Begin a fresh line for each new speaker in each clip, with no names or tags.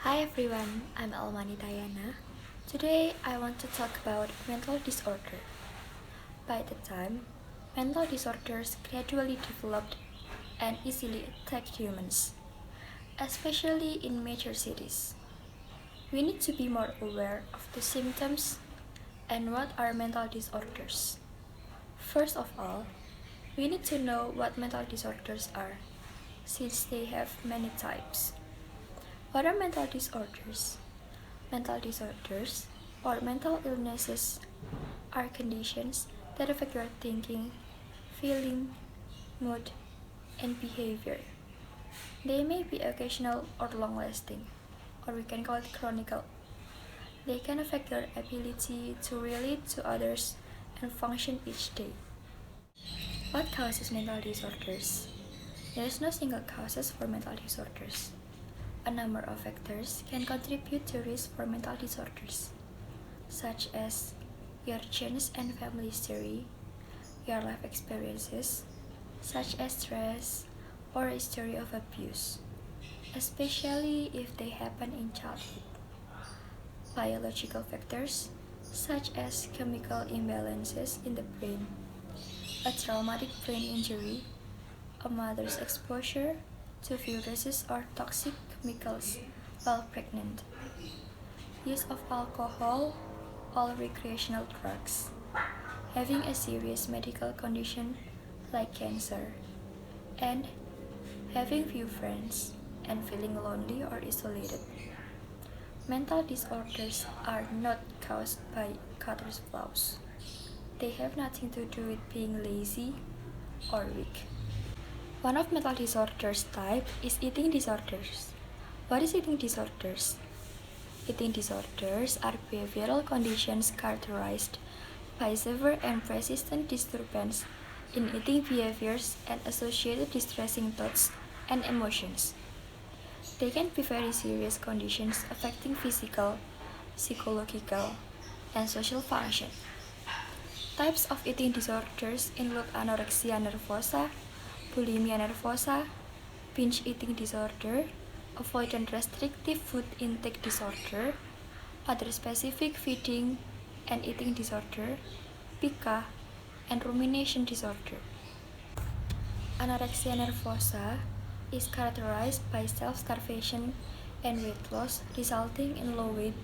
Hi everyone, I'm Almani Tayana. Today I want to talk about mental disorder. By the time mental disorders gradually developed and easily attack humans, especially in major cities. We need to be more aware of the symptoms and what are mental disorders. First of all, we need to know what mental disorders are, since they have many types. What are mental disorders? Mental disorders or mental illnesses are conditions that affect your thinking, feeling, mood, and behavior. They may be occasional or long lasting, or we can call it chronic. They can affect your ability to relate to others and function each day. What causes mental disorders? There is no single causes for mental disorders. A number of factors can contribute to risk for mental disorders, such as your genes and family history, your life experiences, such as stress or a history of abuse, especially if they happen in childhood. Biological factors, such as chemical imbalances in the brain, a traumatic brain injury, a mother's exposure to viruses or toxic chemicals while pregnant, use of alcohol or recreational drugs, having a serious medical condition like cancer, and having few friends and feeling lonely or isolated. Mental disorders are not caused by character flaws. They have nothing to do with being lazy or weak. One of mental disorders type is eating disorders. What is eating disorders? Eating disorders are behavioral conditions characterized by severe and persistent disturbance in eating behaviors and associated distressing thoughts and emotions. They can be very serious conditions affecting physical, psychological, and social function. Types of eating disorders include anorexia nervosa, bulimia nervosa, binge eating disorder, avoidant restrictive food intake disorder, other specific feeding and eating disorder, PICA, and rumination disorder. Anorexia nervosa is characterized by self-starvation and weight loss resulting in low weight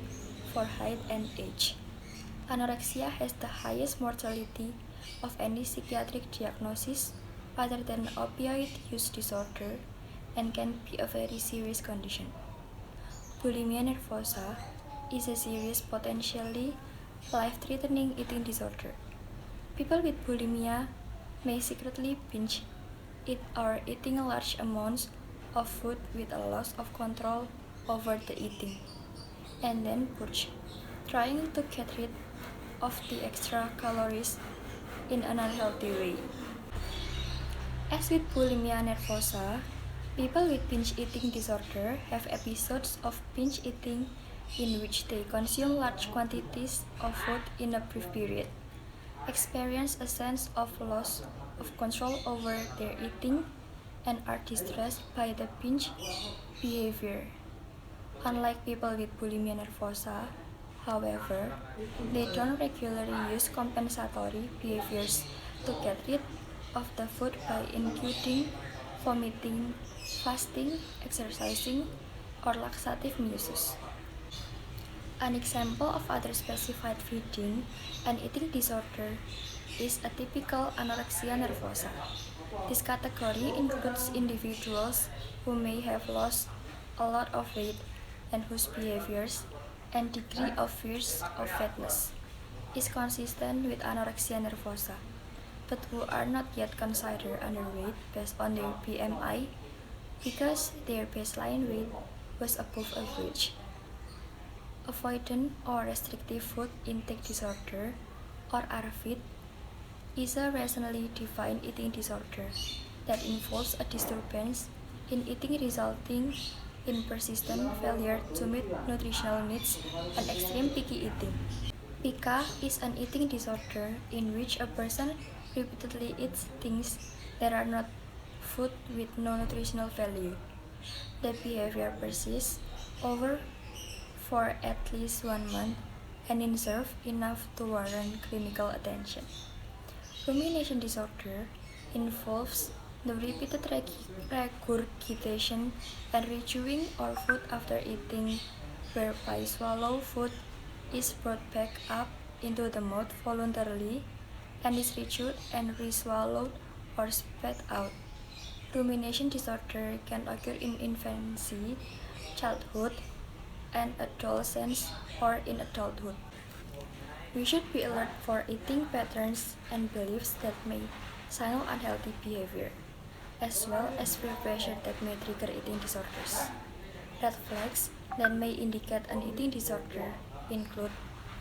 for height and age. Anorexia has the highest mortality of any psychiatric diagnosis other than opioid use disorder and can be a very serious condition. Bulimia nervosa is a serious, potentially life-threatening eating disorder. People with bulimia may secretly binge eat or eating large amounts of food with a loss of control over the eating, and then purge, trying to get rid of the extra calories in an unhealthy way. As with bulimia nervosa, people with binge eating disorder have episodes of binge eating in which they consume large quantities of food in a brief period, experience a sense of loss of control over their eating, and are distressed by the binge behavior. Unlike people with bulimia nervosa, however, they don't regularly use compensatory behaviors to get rid of the food by including vomiting, fasting, exercising, or laxative uses. An example of other specified feeding and eating disorder is a typical anorexia nervosa. This category includes individuals who may have lost a lot of weight and whose behaviors and degree of fears of fatness is consistent with anorexia nervosa, but who are not yet considered underweight based on their BMI because their baseline weight was above average. Avoidant or restrictive food intake disorder, or ARFID, is a rationally defined eating disorder that involves a disturbance in eating resulting in persistent failure to meet nutritional needs and extreme picky eating. PICA is an eating disorder in which a person repeatedly eats things that are not food with no nutritional value. The behavior persists over for at least 1 month and deserve enough to warrant clinical attention. Rumination disorder involves the repeated regurgitation and rechewing of food after eating, whereby swallowed food is brought back up into the mouth voluntarily and is rechewed and re-swallowed or spat out. Rumination disorder can occur in infancy, childhood, and adolescence or in adulthood. We should be alert for eating patterns and beliefs that may signal unhealthy behavior, as well as peer pressure that may trigger eating disorders. Red flags that may indicate an eating disorder include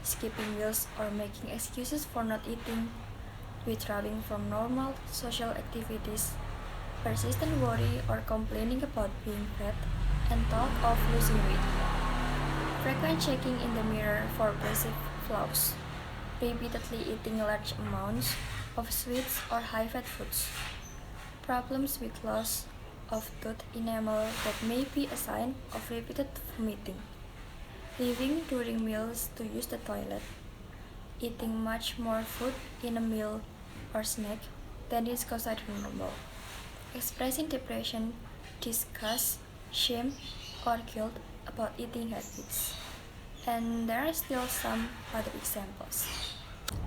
skipping meals or making excuses for not eating, withdrawing from normal social activities, persistent worry or complaining about being fat, and talk of losing weight. Frequent checking in the mirror for perceived flaws, repeatedly eating large amounts of sweets or high-fat foods, problems with loss of tooth enamel that may be a sign of repeated vomiting, leaving during meals to use the toilet, eating much more food in a meal or snack than is considered normal, expressing depression, disgust, shame, or guilt about eating habits. And there are still some other examples.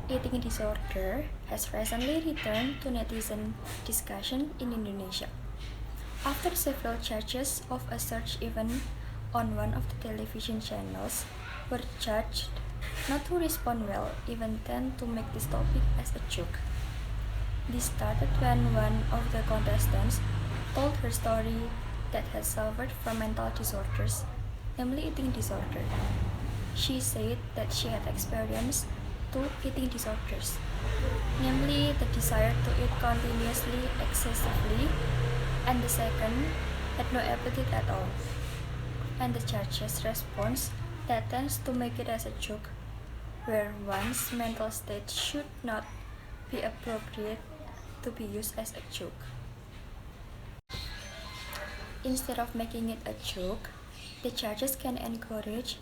Eating disorder has recently returned to netizen discussion in Indonesia, after several charges of a search event on one of the television channels were charged not to respond well, even tend to make this topic as a joke. This started when one of the contestants told her story that had suffered from mental disorders, namely eating disorder. She said that she had experienced two eating disorders, namely the desire to eat continuously, excessively, and the second had no appetite at all. And the judge's response that tends to make it as a joke, where one's mental state should not be appropriate to be used as a joke. Instead of making it a joke, the judges can encourage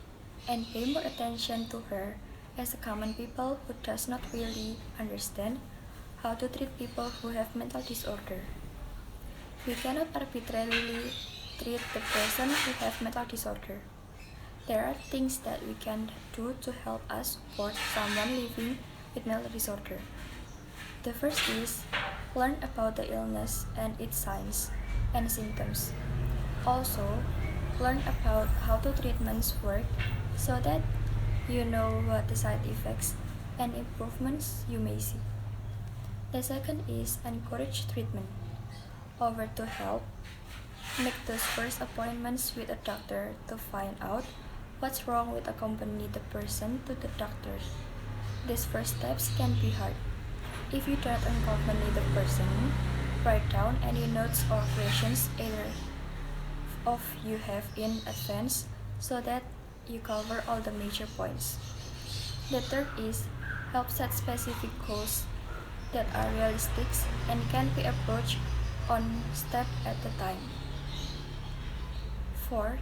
and pay more attention to her as a common people who does not really understand how to treat people who have mental disorder. We cannot arbitrarily treat the person who have mental disorder. There are things that we can do to help us support someone living with mental disorder. The first is learn about the illness and its signs and symptoms. Also, learn about how the treatments work so that you know what the side effects and improvements you may see. The second is encourage treatment. Over to help make those first appointments with a doctor to find out what's wrong with accompany the person to the doctor. These first steps can be hard. If you don't accompany the person, write down any notes or questions either of you have in advance so that you cover all the major points. The third is help set specific goals that are realistic and can be approached one step at a time. Fourth,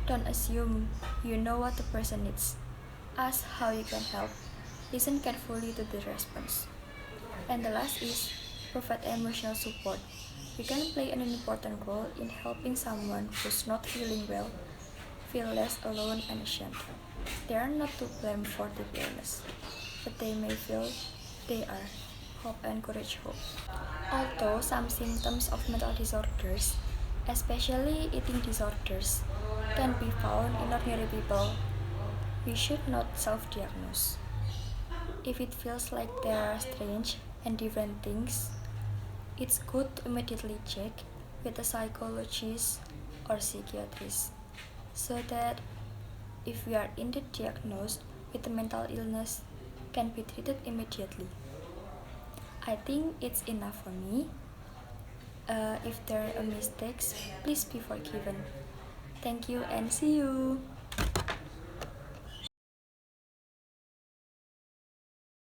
don't assume you know what the person needs. Ask how you can help. Listen carefully to the response. And the last is provide emotional support. You can play an important role in helping someone who's not feeling well feel less alone and ashamed. They are not to blame for the illness, but they may feel they are. Hope and encourage hope. Although some symptoms of mental disorders, especially eating disorders, can be found in ordinary people, we should not self-diagnose. If it feels like there are strange and different things, it's good to immediately check with a psychologist or psychiatrist so that if we are indeed diagnosed with a mental illness, can be treated immediately. I think it's enough for me. If there are mistakes, please be forgiven. Thank you and see you.